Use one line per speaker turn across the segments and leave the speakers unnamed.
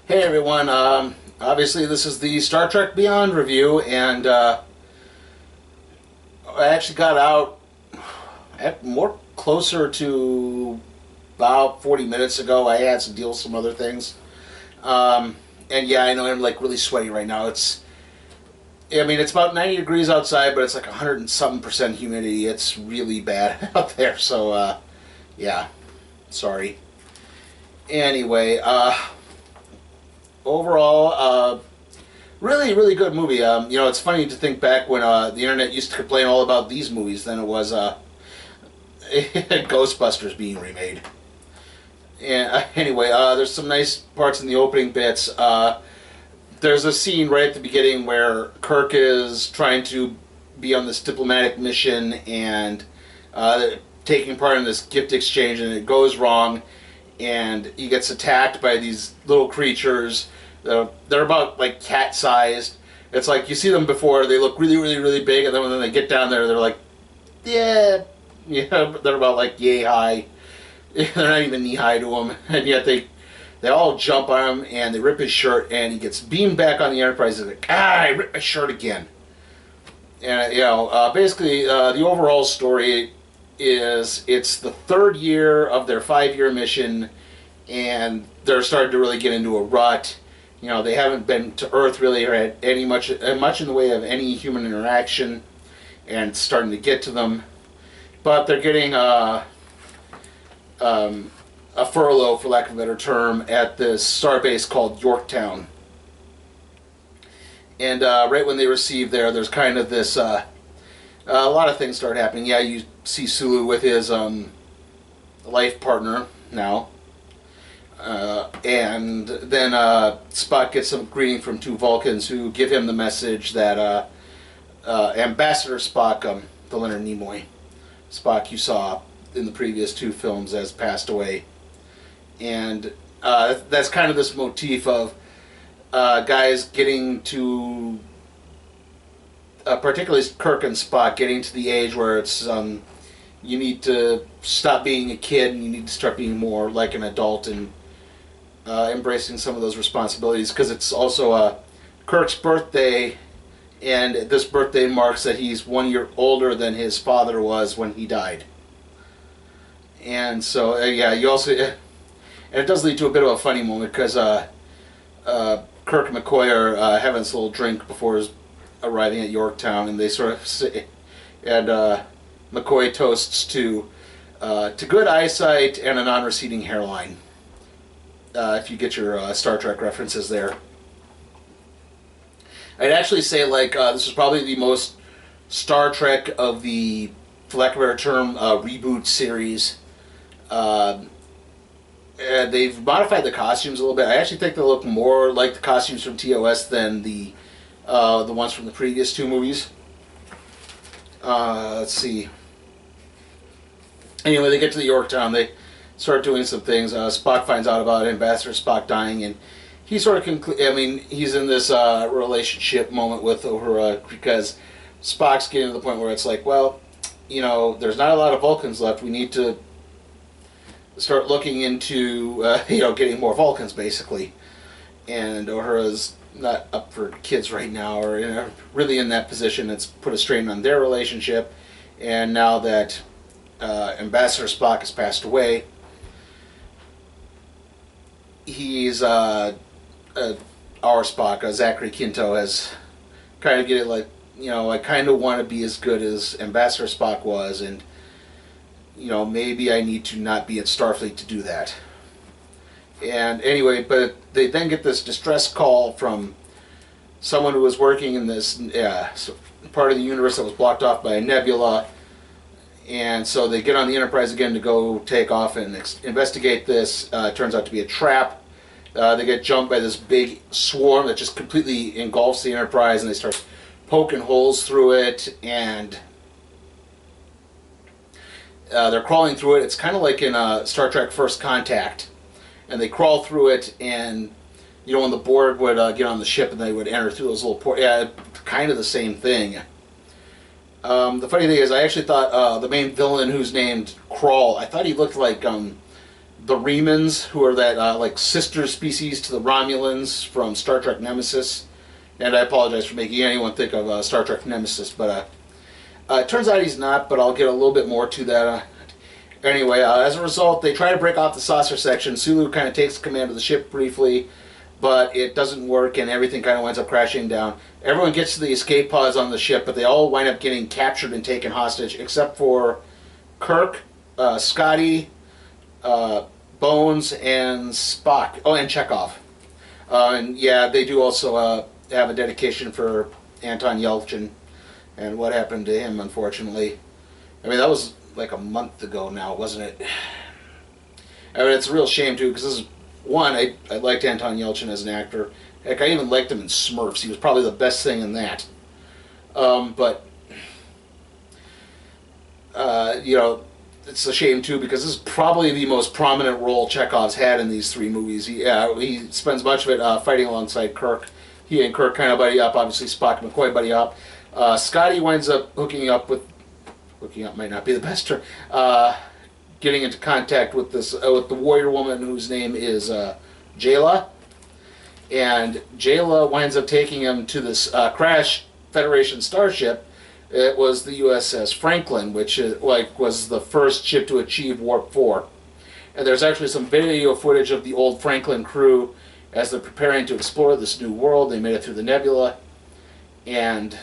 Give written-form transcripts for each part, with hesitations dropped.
Hey everyone, obviously this is the Star Trek Beyond review, and I actually got out at more closer to about 40 minutes ago. I had to deal with some other things. Um, and yeah, I know I'm like really sweaty right now. It's about 90 degrees outside, but it's like 100 and something percent humidity. It's really bad out there, so yeah, sorry. Anyway, overall, really, really good movie. It's funny to think back when the internet used to complain all about these movies. Then it was Ghostbusters being remade. And anyway, there's some nice parts in the opening bits. There's a scene right at the beginning where Kirk is trying to be on this diplomatic mission and taking part in this gift exchange, and it goes wrong, and he gets attacked by these little creatures. They're about like cat sized. It's like you see them before, they look really, really, really big, and then when they get down there, they're like, yeah, they're about like yay high. They're not even knee high to him, and yet they all jump on him and they rip his shirt, and he gets beamed back on the Enterprise. He's like, I ripped my shirt again. And basically, the overall story is it's the third year of their 5-year mission, and they're starting to really get into a rut. They haven't been to Earth really or had any much in the way of any human interaction, and it's starting to get to them. But they're getting a furlough, for lack of a better term, at this starbase called Yorktown. And right when they receive there's kind of this a lot of things start happening. Yeah, you see Sulu with his life partner now. And then Spock gets some greeting from two Vulcans who give him the message that Ambassador Spock, the Leonard Nimoy Spock you saw in the previous two films, has passed away. And that's kind of this motif of guys getting to, particularly Kirk and Spock, getting to the age where it's you need to stop being a kid and you need to start being more like an adult and embracing some of those responsibilities, because it's also Kirk's birthday, and this birthday marks that he's 1 year older than his father was when he died. And so yeah, you also and it does lead to a bit of a funny moment, because Kirk and McCoy are having this little drink before arriving at Yorktown, and they sort of say, and McCoy toasts to good eyesight and a non-receding hairline. If you get your Star Trek references there. I'd actually say this is probably the most Star Trek of the, for lack of a better term, reboot series. They've modified the costumes a little bit. I actually think they look more like the costumes from TOS than the ones from the previous two movies. Let's see. Anyway, they get to the Yorktown. They start doing some things. Spock finds out about Ambassador Spock dying, and he sort of he's in this relationship moment with Uhura, because Spock's getting to the point where it's like, well, there's not a lot of Vulcans left. We need to start looking into getting more Vulcans, basically. And Uhura's not up for kids right now, or really in that position. It's put a strain on their relationship. And now that Ambassador Spock has passed away, he's our Spock, Zachary Quinto, has kind of get it like, I kind of want to be as good as Ambassador Spock was, and maybe I need to not be at Starfleet to do that. And anyway, but they then get this distress call from someone who was working in this part of the universe that was blocked off by a nebula, and so they get on the Enterprise again to go take off and investigate this. It turns out to be a trap. They get jumped by this big swarm that just completely engulfs the Enterprise, and they start poking holes through it, and they're crawling through it. It's kind of like in Star Trek First Contact, and they crawl through it, and when the Borg would get on the ship and they would enter through those little ports, kind of the same thing. The funny thing is, I actually thought the main villain, who's named Crawl, I thought he looked like the Remans, who are that like sister species to the Romulans from Star Trek Nemesis. And I apologize for making anyone think of Star Trek Nemesis, but it turns out he's not, but I'll get a little bit more to that. Anyway, as a result, they try to break off the saucer section. Sulu kind of takes command of the ship briefly, but it doesn't work, and everything kind of winds up crashing down. Everyone gets to the escape pods on the ship, but they all wind up getting captured and taken hostage, except for Kirk, Scotty, Bones, and Spock. Oh, and Chekhov. And yeah, they do also have a dedication for Anton Yelchin and what happened to him, unfortunately. I mean, that was like a month ago now, wasn't it? I mean, it's a real shame, too, because this is, one, I liked Anton Yelchin as an actor. Heck, I even liked him in Smurfs. He was probably the best thing in that. But, you know, it's a shame, too, because this is probably the most prominent role Chekhov's had in these three movies. He spends much of it fighting alongside Kirk. He and Kirk kind of buddy up. Obviously, Spock and McCoy buddy up. Scotty winds up hooking up might not be the best term. Getting into contact with this with the warrior woman whose name is Jayla, and Jayla winds up taking him to this crash Federation starship. It was the USS Franklin, which was the first ship to achieve Warp 4. And there's actually some video footage of the old Franklin crew as they're preparing to explore this new world. They made it through the nebula, and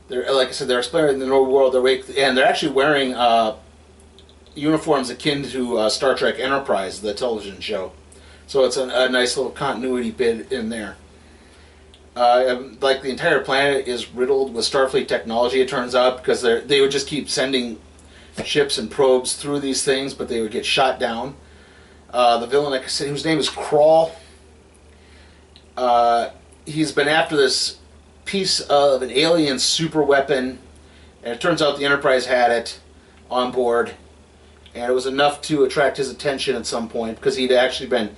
they're, like I said, they're exploring the new world. And they're actually wearing uniforms akin to Star Trek Enterprise, the television show. So it's a nice little continuity bit in there. Like the entire planet is riddled with Starfleet technology, it turns out, because they would just keep sending ships and probes through these things, but they would get shot down. The villain, like I said, whose name is Crawl, he's been after this piece of an alien super weapon, and it turns out the Enterprise had it on board, and it was enough to attract his attention at some point, because he'd actually been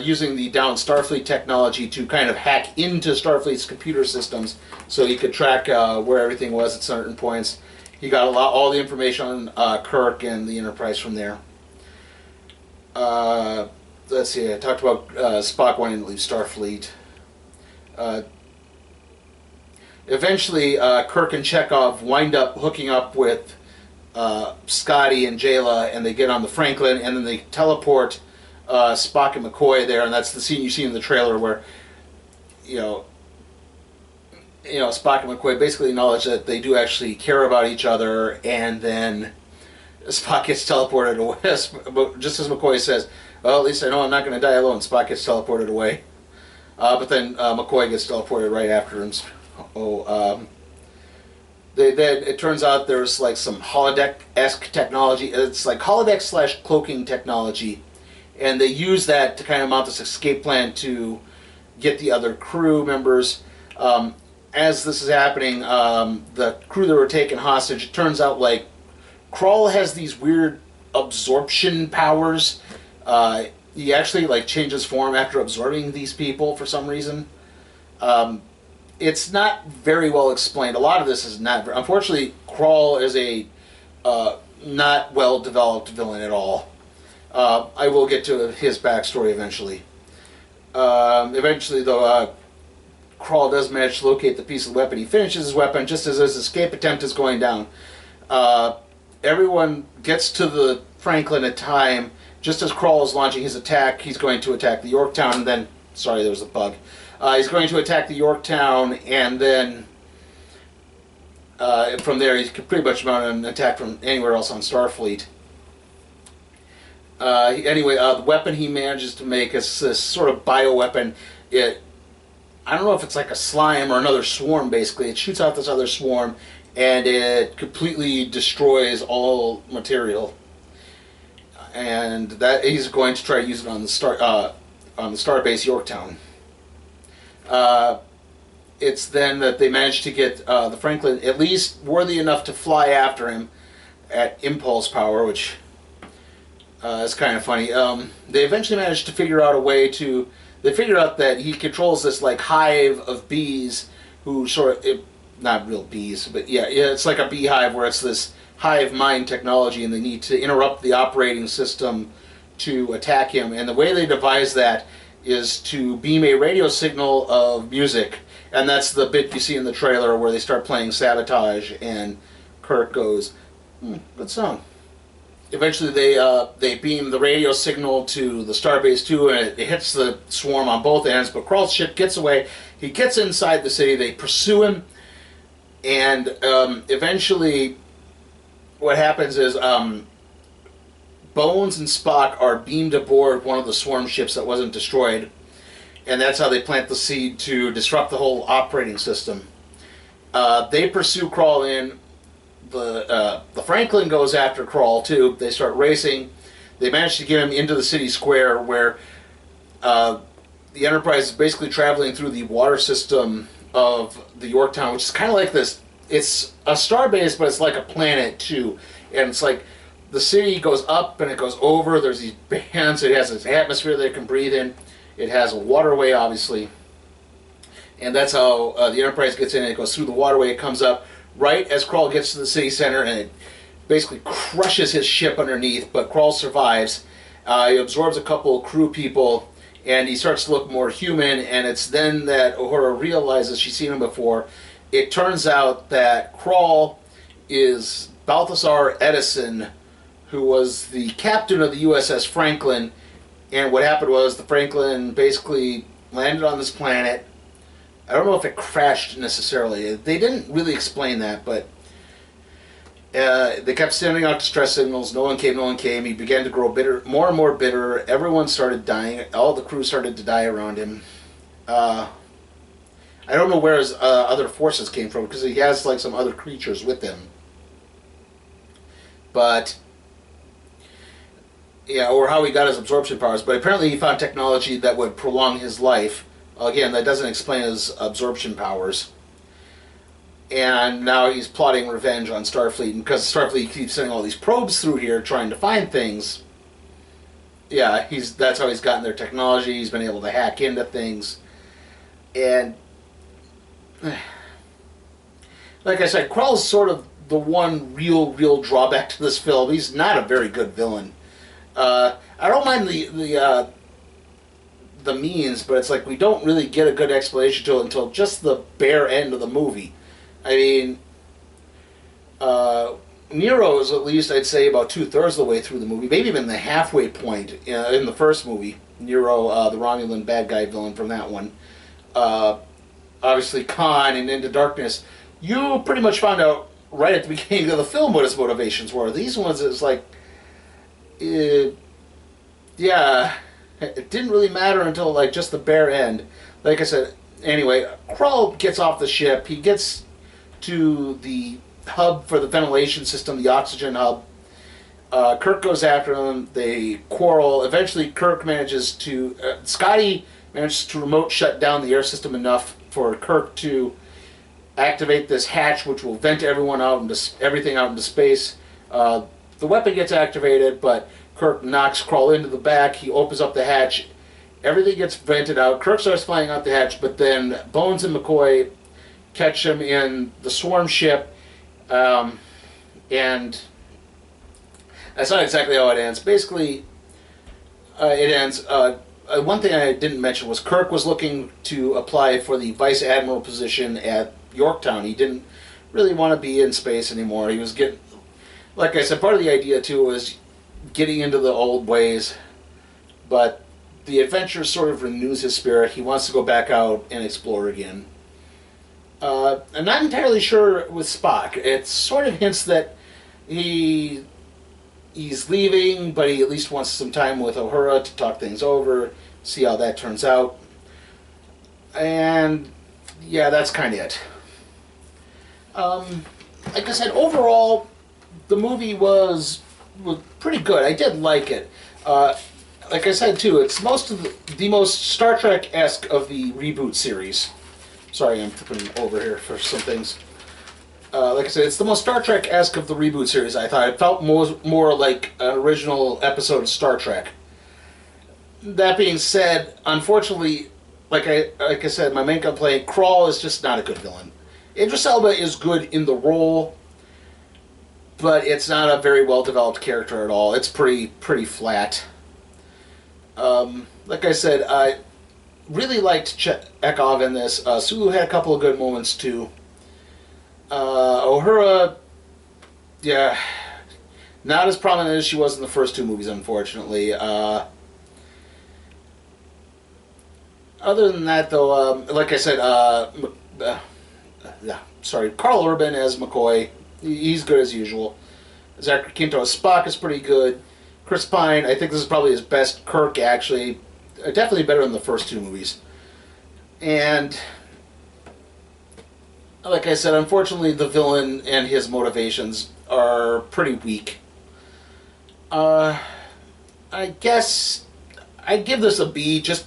using the down Starfleet technology to kind of hack into Starfleet's computer systems so he could track where everything was at certain points. He got all the information on Kirk and the Enterprise from there. Let's see, I talked about Spock wanting to leave Starfleet. Eventually, Kirk and Chekhov wind up hooking up with Scotty and Jayla, and they get on the Franklin, and then they teleport Spock and McCoy there, and that's the scene you see in the trailer where, you know, Spock and McCoy basically acknowledge that they do actually care about each other, and then Spock gets teleported away. Just as McCoy says, well, at least I know I'm not going to die alone. Spock gets teleported away. But then McCoy gets teleported right after him. Then it turns out there's like some holodeck-esque technology. It's like holodeck / cloaking technology. And they use that to kind of mount this escape plan to get the other crew members. As this is happening, the crew that were taken hostage, it turns out like Crawl has these weird absorption powers. He actually like changes form after absorbing these people for some reason. It's not very well explained. A lot of this is not. Unfortunately, Crawl is a not well developed villain at all. I will get to his backstory eventually. Eventually, though, Crawl does manage to locate the piece of the weapon. He finishes his weapon just as his escape attempt is going down. Everyone gets to the Franklin at time. Just as Crawl is launching his attack, he's going to attack the Yorktown, and then... Sorry, there was a bug. He's going to attack the Yorktown, and then... from there, he can pretty much mount an attack from anywhere else on Starfleet. Anyway, the weapon he manages to make is this sort of bioweapon. I don't know if it's like a slime or another swarm, basically. It shoots out this other swarm, and it completely destroys all material. And that he's going to try to use it on the starbase Yorktown. It's then that they manage to get the Franklin at least worthy enough to fly after him at impulse power, which is kind of funny. They eventually manage to figure out a way to... They figure out that he controls this like hive of bees who not real bees, but yeah, it's like a beehive where it's this hive mind technology, and they need to interrupt the operating system to attack him. And the way they devise that is to beam a radio signal of music, and that's the bit you see in the trailer where they start playing Sabotage, and Kirk goes, good song. Eventually they beam the radio signal to the Starbase 2, and it hits the swarm on both ends, but Krall's ship gets away. He gets inside the city, they pursue him, and eventually what happens is Bones and Spock are beamed aboard one of the swarm ships that wasn't destroyed, and that's how they plant the seed to disrupt the whole operating system. They pursue Krall in. The Franklin goes after Krall too. They start racing. They manage to get him into the city square where the Enterprise is basically traveling through the water system of the Yorktown, which is kind of like this. It's a starbase, but it's like a planet too, and it's like the city goes up and it goes over. There's these bands. It has this atmosphere they can breathe in. It has a waterway, obviously, and that's how the Enterprise gets in. It goes through the waterway. It comes up right as Krall gets to the city center, and it basically crushes his ship underneath. But Krall survives. He absorbs a couple of crew people, and he starts to look more human. And it's then that Uhura realizes she's seen him before. It turns out that Krall is Balthazar Edison, who was the captain of the USS Franklin. And what happened was the Franklin basically landed on this planet. I don't know if it crashed necessarily. They didn't really explain that, but they kept sending out distress signals. No one came, no one came. He began to grow bitter, more and more bitter. Everyone started dying. All the crew started to die around him. I don't know where his other forces came from, because he has like some other creatures with him. But yeah, or how he got his absorption powers. But apparently he found technology that would prolong his life. Again, that doesn't explain his absorption powers. And now he's plotting revenge on Starfleet. And because Starfleet keeps sending all these probes through here trying to find things, yeah, that's how he's gotten their technology. He's been able to hack into things. And like I said, Krall's sort of the one real drawback to this film. He's not a very good villain. I don't mind the means, but it's like we don't really get a good explanation to it until just the bare end of the movie. I mean, Nero is at least, I'd say, about 2/3 of the way through the movie, maybe even the halfway point in the first movie. Nero, the Romulan bad guy villain from that one. Obviously, Khan and Into Darkness. You pretty much found out right at the beginning of the film what his motivations were. These ones, it's like, yeah, it didn't really matter until like just the bare end. Like I said, anyway, Krall gets off the ship. He gets to the hub for the ventilation system, the oxygen hub. Kirk goes after him. They quarrel. Eventually, Kirk manages to... Scotty manages to remote shut down the air system enough for Kirk to activate this hatch, which will vent everything out into space. The weapon gets activated, but Kirk knocks Krall into the back. He opens up the hatch. Everything gets vented out. Kirk starts flying out the hatch, but then Bones and McCoy catch him in the swarm ship, and that's not exactly how it ends. Basically, it ends... one thing I didn't mention was Kirk was looking to apply for the Vice Admiral position at Yorktown. He didn't really want to be in space anymore. He was getting... Like I said, part of the idea, too, was getting into the old ways, but the adventure sort of renews his spirit. He wants to go back out and explore again. I'm not entirely sure with Spock. It sort of hints that he's leaving, but he at least wants some time with Uhura to talk things over, see how that turns out. And yeah, that's kind of it. Like I said, overall, the movie was pretty good. I did like it. Like I said too, it's the most Star Trek-esque of the reboot series. Sorry, I'm flipping over here for some things. Like I said, it's the most Star Trek-esque of the reboot series, I thought. It felt more like an original episode of Star Trek. That being said, unfortunately, like I said, my main complaint, Krall is just not a good villain. Idris Elba is good in the role, but it's not a very well developed character at all. It's pretty flat. Like I said, I really liked Chekhov in this. Sulu had a couple of good moments too. Uhura, yeah, not as prominent as she was in the first two movies, unfortunately. Other than that, though, like I said, yeah, sorry, Carl Urban as McCoy, he's good as usual. Zachary Quinto as Spock is pretty good. Chris Pine, I think this is probably his best Kirk, actually. Definitely better than the first two movies. And, like I said, unfortunately, the villain and his motivations are pretty weak. I guess I'd give this a B. Just,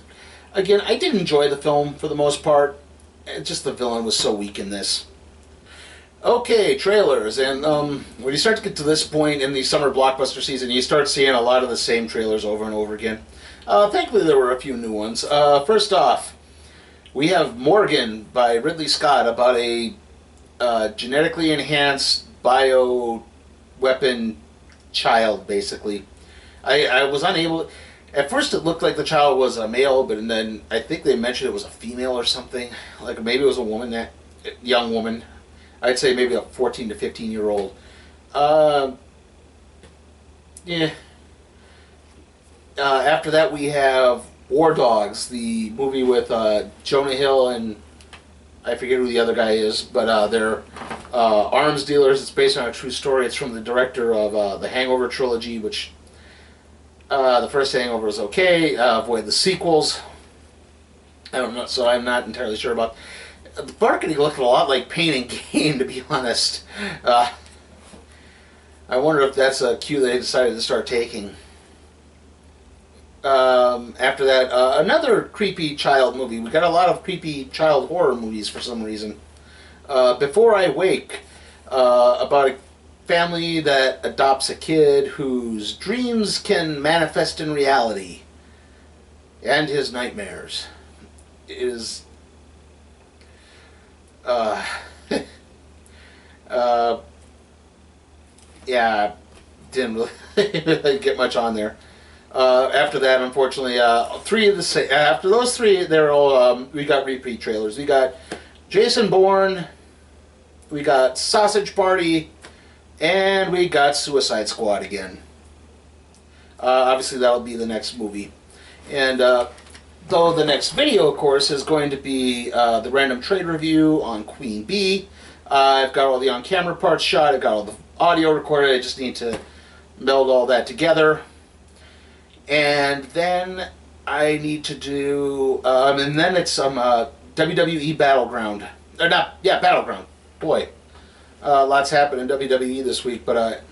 again, I did enjoy the film for the most part. Just the villain was so weak in this. Okay, trailers, and when you start to get to this point in the summer blockbuster season, you start seeing a lot of the same trailers over and over again. Thankfully, there were a few new ones. First off, we have Morgan by Ridley Scott about a genetically enhanced bio-weapon child, basically. I was unable... At first it looked like the child was a male, but then I think they mentioned it was a female or something. Like maybe it was a woman, that young woman. I'd say maybe a 14 to 15-year-old. Yeah. After that we have War Dogs, the movie with Jonah Hill and I forget who the other guy is, but they're arms dealers. It's based on a true story. It's from the director of the Hangover trilogy, which the first Hangover was okay. Avoid the sequels. I don't know, so I'm not entirely sure about. The marketing looked a lot like Pain and Gain, to be honest. I wonder if that's a cue they decided to start taking. After that, another creepy child movie. We got a lot of creepy child horror movies for some reason. Before I Wake, about a family that adopts a kid whose dreams can manifest in reality, and his nightmares. It is yeah, didn't really get much on there. After that, unfortunately, after those three, they're all we got repeat trailers. We got Jason Bourne, we got Sausage Party, and we got Suicide Squad again. Obviously, that'll be the next movie. And though the next video, of course, is going to be the random trade review on Queen Bee. I've got all the on-camera parts shot. I've got all the audio recorded. I just need to meld all that together. And then I need to do, and then it's some WWE Battleground. Or not, yeah, Battleground. Boy, lots happened in WWE this week, but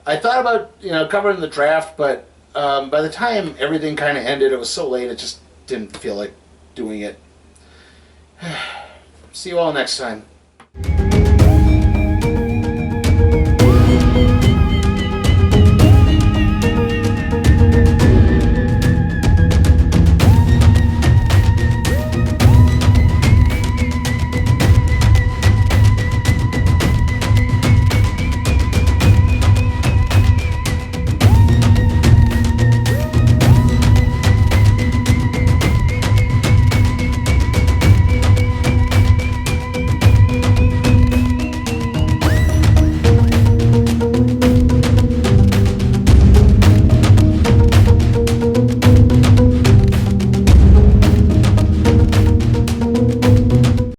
I thought about, covering the draft, but by the time everything kind of ended, it was so late, it just didn't feel like doing it. See you all next time.